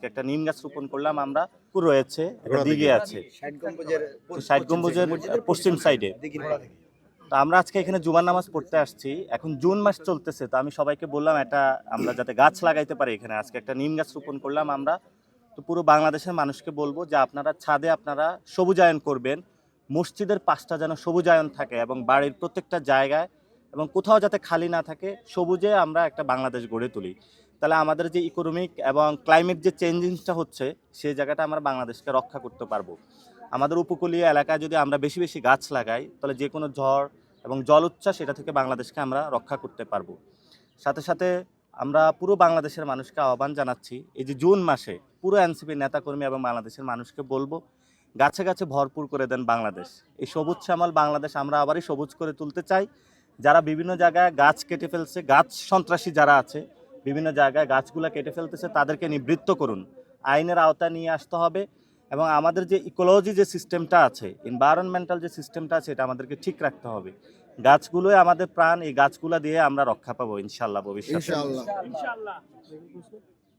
আজকে একটা নিম গাছ রোপণ করলাম আমরা। পুরো রয়েছে, একটা দিঘি আছে 60 গম্বুজের পশ্চিম সাইডে। তো আমরা আজকে এখানে জুমার নামাজ পড়তে আসছি। এখন জুন মাস চলতেছে, তো আমি সবাইকে বললাম এটা আমরা যাতে গাছ লাগাইতে পারি এখানে, আজকে একটা নিম গাছ রোপণ করলাম আমরা। তো পুরো বাংলাদেশের মানুষকে বলবো যে আপনারা ছাদে আপনারা সবুজায়ন করবেন, মসজিদের পাশটা যেন সবুজায়ন থাকে এবং বাড়ির প্রত্যেকটা জায়গায় এবং কোথাও যাতে খালি না থাকে, সবুজে আমরা একটা বাংলাদেশ গড়ে তুলি। তাহলে আমাদের যে ইকোনমিক এবং ক্লাইমেট যে চেঞ্জিংসটা হচ্ছে, সেই জায়গাটা আমরা বাংলাদেশকে রক্ষা করতে পারবো। আমাদের উপকূলীয় এলাকায় যদি আমরা বেশি বেশি গাছ লাগাই, তাহলে যে কোনো ঝড় এবং জল উচ্ছ্বাস সেটা থেকে বাংলাদেশকে আমরা রক্ষা করতে পারবো। সাথে সাথে আমরা পুরো বাংলাদেশের মানুষকে আহ্বান জানাচ্ছি, এই যে জুন মাসে পুরো এনসিপির নেতাকর্মী এবং বাংলাদেশের মানুষকে বলবো, গাছে গাছে ভরপুর করে দেন বাংলাদেশ। এই সবুজ শ্যামল বাংলাদেশ আমরা আবারই সবুজ করে তুলতে চাই। যারা বিভিন্ন জায়গায় গাছ কেটে ফেলছে, গাছ সন্ত্রাসী যারা আছে, বিভিন্ন জায়গায় গাছগুলো কেটে ফেলতেছে, তাদেরকে নিবৃত্ত করুন, আইনের আওতায় নিয়ে আসতে হবে। এবং আমাদের যে ইকোলজি যে সিস্টেমটা আছে, এনভায়রনমেন্টাল যে সিস্টেমটা আছে, এটা আমাদেরকে ঠিক রাখতে হবে। গাছগুলোই আমাদের প্রাণ, এই গাছগুলো দিয়ে আমরা রক্ষা পাবো ইনশাল্লাহ ভবিষ্যতে। ইনশাআল্লাহ।